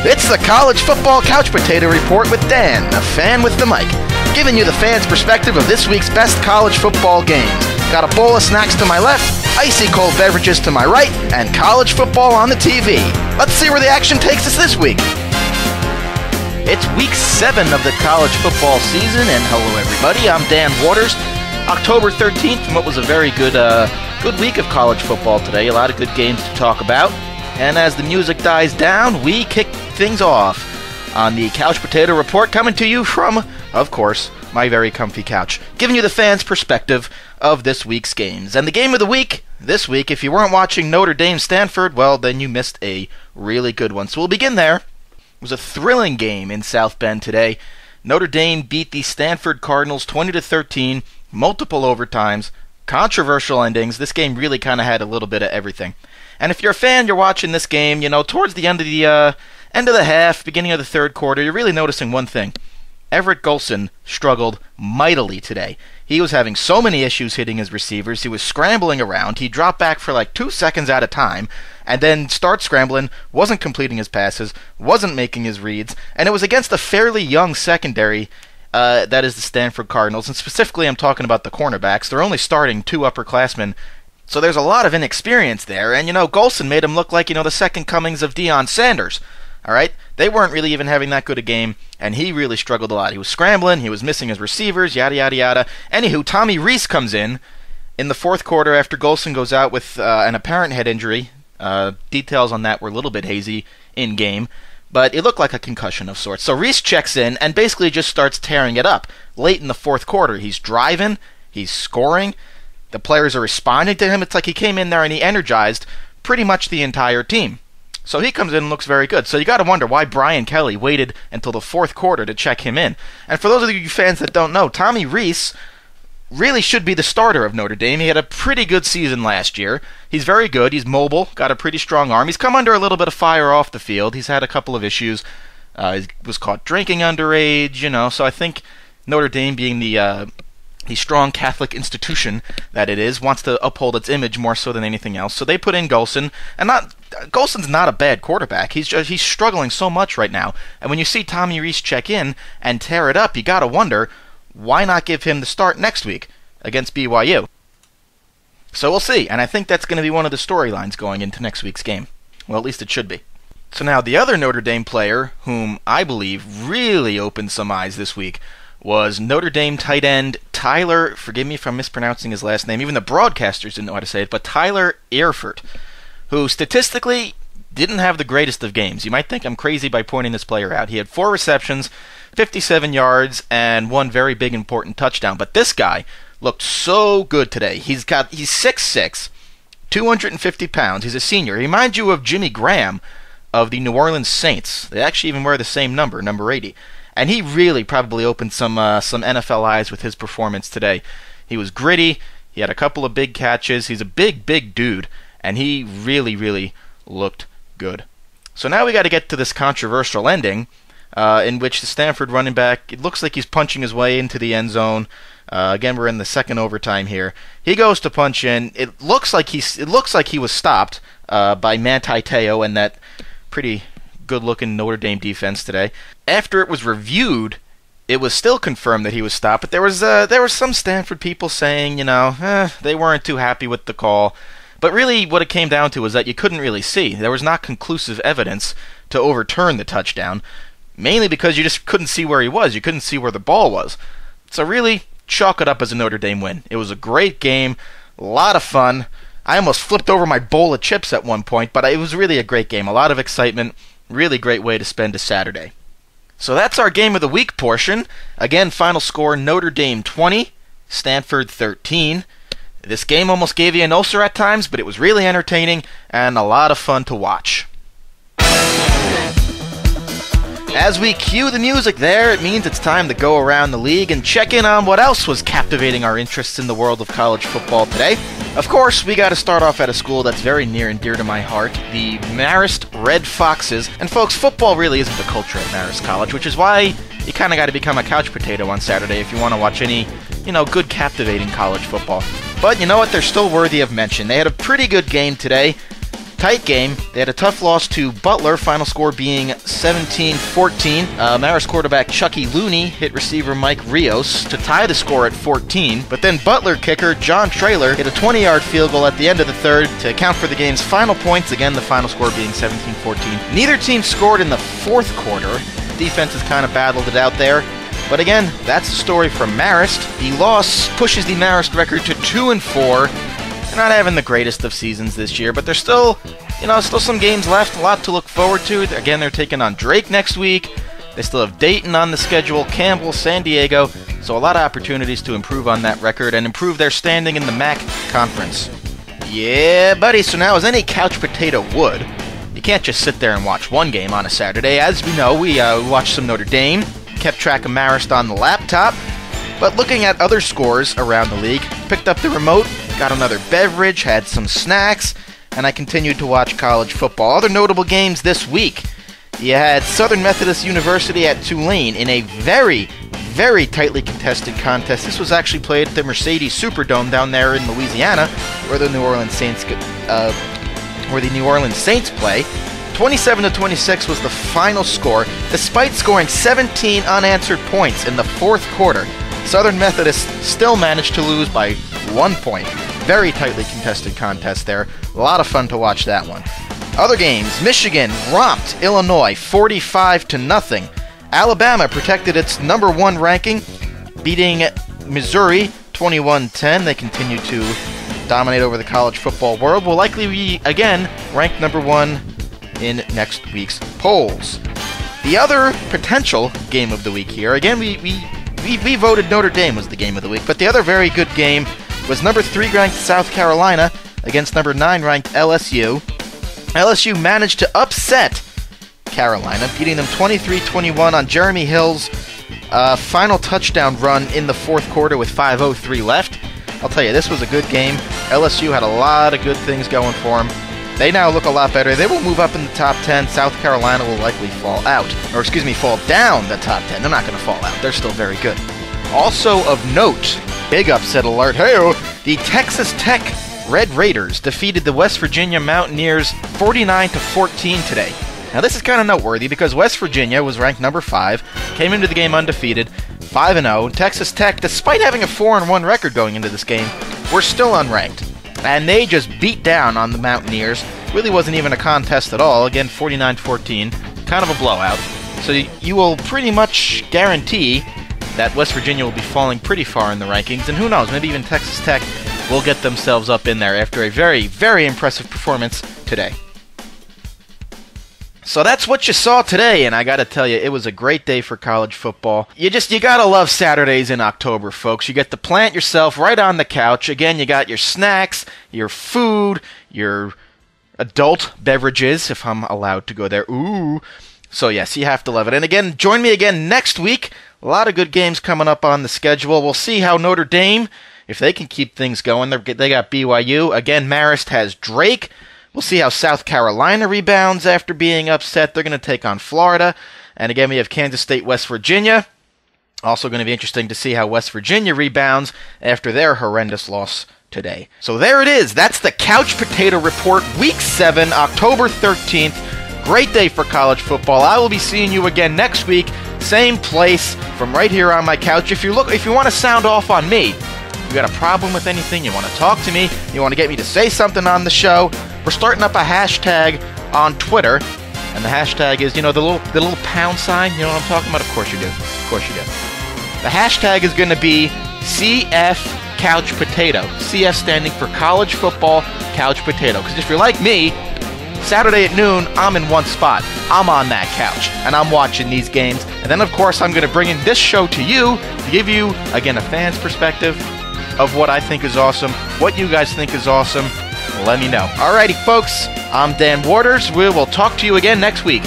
It's the College Football Couch Potato Report with Dan, the fan with the mic, giving you the fan's perspective of this week's best college football games. Got a bowl of snacks to my left, icy cold beverages to my right, and college football on the TV. Let's see where the action takes us this week. It's week 7 of the college football season, and hello everybody, I'm Dan Waters. October 13th, and what was a very good week of college football today. A lot of good games to talk about. And as the music dies down, we kick things off on the Couch Potato Report, coming to you from, of course, my very comfy couch, giving you the fans' perspective of this week's games. And the game of the week, this week, if you weren't watching Notre Dame-Stanford, well, then you missed a really good one. So we'll begin there. It was a thrilling game in South Bend today. Notre Dame beat the Stanford Cardinals 20-13, multiple overtimes, controversial endings. This game really kind of had a little bit of everything. And if you're a fan, you're watching this game, towards the end of the half, beginning of the third quarter, you're really noticing one thing. Everett Golson struggled mightily today. He was having so many issues hitting his receivers. He was scrambling around. He dropped back for like 2 seconds at a time, and then started scrambling, wasn't completing his passes, wasn't making his reads, and it was against a fairly young secondary, that is the Stanford Cardinals, and specifically I'm talking about the cornerbacks. They're only starting 2 upperclassmen, so there's a lot of inexperience there, and Golson made him look like, the second comings of Deion Sanders. Alright? They weren't really even having that good a game, and he really struggled a lot. He was scrambling, he was missing his receivers, yada yada yada. Anywho, Tommy Rees comes in the fourth quarter after Golson goes out with an apparent head injury. Details on that were a little bit hazy in-game, but it looked like a concussion of sorts. So Rees checks in and basically just starts tearing it up. Late in the fourth quarter, he's driving, he's scoring, the players are responding to him. It's like he came in there and he energized pretty much the entire team. So he comes in and looks very good. So you got to wonder why Brian Kelly waited until the fourth quarter to check him in. And for those of you fans that don't know, Tommy Rees really should be the starter of Notre Dame. He had a pretty good season last year. He's very good. He's mobile, got a pretty strong arm. He's come under a little bit of fire off the field. He's had a couple of issues. He was caught drinking underage, so I think Notre Dame, being the strong Catholic institution that it is, wants to uphold its image more so than anything else. So they put in Golson, and Golson's not a bad quarterback. He's struggling so much right now. And when you see Tommy Rees check in and tear it up, you got to wonder, why not give him the start next week against BYU? So we'll see, and I think that's going to be one of the storylines going into next week's game. Well, at least it should be. So now the other Notre Dame player, whom I believe really opened some eyes this week, was Notre Dame tight end Tyler, forgive me if I'm mispronouncing his last name, even the broadcasters didn't know how to say it, but Tyler Earfort, who statistically didn't have the greatest of games. You might think I'm crazy by pointing this player out. He had 4 receptions, 57 yards, and 1 very big important touchdown. But this guy looked so good today. He's 6'6", 250 pounds. He's a senior. He reminds you of Jimmy Graham of the New Orleans Saints. They actually even wear the same number 80. And he really probably opened some NFL eyes with his performance today. He was gritty. He had a couple of big catches. He's a big dude. And he really, really looked good. So now we got to get to this controversial ending, in which the Stanford running back, it looks like he's punching his way into the end zone. Again, we're in the second overtime here. He goes to punch in. It looks like he was stopped by Manti Te'o and that pretty good-looking Notre Dame defense today. After it was reviewed, it was still confirmed that he was stopped, but there were some Stanford people saying, they weren't too happy with the call. But really, what it came down to was that you couldn't really see. There was not conclusive evidence to overturn the touchdown, mainly because you just couldn't see where he was. You couldn't see where the ball was. So really, chalk it up as a Notre Dame win. It was a great game, a lot of fun. I almost flipped over my bowl of chips at one point, but it was really a great game. A lot of excitement. Really great way to spend a Saturday. So that's our Game of the Week portion. Again, final score, Notre Dame 20, Stanford 13. This game almost gave you an ulcer at times, but it was really entertaining and a lot of fun to watch. As we cue the music there, it means it's time to go around the league and check in on what else was captivating our interests in the world of college football today. Of course, we got to start off at a school that's very near and dear to my heart, the Marist Red Foxes. And folks, football really isn't the culture at Marist College, which is why you kind of got to become a couch potato on Saturday if you want to watch any, good captivating college football. But you know what? They're still worthy of mention. They had a pretty good game today. Tight game. They had a tough loss to Butler, final score being 17-14. Marist quarterback Chucky Looney hit receiver Mike Rios to tie the score at 14, but then Butler kicker John Traylor hit a 20-yard field goal at the end of the third to account for the game's final points, again the final score being 17-14. Neither team scored in the fourth quarter. Defenses kind of battled it out there. But again, that's the story from Marist. The loss pushes the Marist record to 2-4. They're not having the greatest of seasons this year, but there's still some games left, a lot to look forward to. Again, they're taking on Drake next week. They still have Dayton on the schedule, Campbell, San Diego, so a lot of opportunities to improve on that record and improve their standing in the MAC conference. Yeah, buddy, so now as any couch potato would, you can't just sit there and watch one game on a Saturday. As we know, we watched some Notre Dame, kept track of Marist on the laptop, but looking at other scores around the league, picked up the remote, got another beverage, had some snacks, and I continued to watch college football. Other notable games this week. You had Southern Methodist University at Tulane in a very, very tightly contested contest. This was actually played at the Mercedes Superdome down there in Louisiana, where the New Orleans Saints play. 27-26 was the final score, despite scoring 17 unanswered points in the fourth quarter. Southern Methodist still managed to lose by 1 point. Very tightly contested contest there. A lot of fun to watch that one. Other games, Michigan romped Illinois 45-0. Alabama protected its number 1 ranking, beating Missouri 21-10. They continue to dominate over the college football world. Will likely be, again, ranked number 1 in next week's polls. The other potential game of the week here, again, we voted Notre Dame was the game of the week, but the other very good game was number 3 ranked South Carolina against number 9 ranked LSU. LSU managed to upset Carolina, beating them 23-21 on Jeremy Hill's final touchdown run in the fourth quarter with 5:03 left. I'll tell you, this was a good game. LSU had a lot of good things going for them. They now look a lot better. They will move up in the top 10. South Carolina will likely fall down the top 10. They're not going to fall out. They're still very good. Also of note, big upset alert. Hey-o, the Texas Tech Red Raiders defeated the West Virginia Mountaineers 49-14 today. Now this is kind of noteworthy because West Virginia was ranked number 5, came into the game undefeated, 5-0. Texas Tech, despite having a 4-1 record going into this game, were still unranked. And they just beat down on the Mountaineers. Really wasn't even a contest at all. Again, 49-14, kind of a blowout. So you will pretty much guarantee that West Virginia will be falling pretty far in the rankings. And who knows, maybe even Texas Tech will get themselves up in there after a very, very impressive performance today. So that's what you saw today, and I gotta tell you, it was a great day for college football. You gotta love Saturdays in October, folks. You get to plant yourself right on the couch. Again, you got your snacks, your food, your adult beverages, if I'm allowed to go there. Ooh. So yes, you have to love it. And again, join me again next week. A lot of good games coming up on the schedule. We'll see how Notre Dame, if they can keep things going. They got BYU. Again, Marist has Drake. We'll see how South Carolina rebounds after being upset. They're going to take on Florida. And again, we have Kansas State, West Virginia. Also going to be interesting to see how West Virginia rebounds after their horrendous loss today. So there it is. That's the Couch Potato Report, Week 7, October 13th. Great day for college football. I will be seeing you again next week. Same place, from right here on my couch. If you want to sound off on me, you got a problem with anything, you want to talk to me, you want to get me to say something on the show, we're starting up a hashtag on Twitter, and the hashtag is, the little pound sign, you know what I'm talking about? Of course you do. Of course you do. The hashtag is going to be CF Couch Potato. CF standing for College Football Couch Potato. Because if you're like me, Saturday at noon, I'm in one spot. I'm on that couch, and I'm watching these games. And then, of course, I'm going to bring in this show to you to give you, again, a fan's perspective of what I think is awesome, what you guys think is awesome. Let me know. Alrighty, folks, I'm Dan Waters. We will talk to you again next week.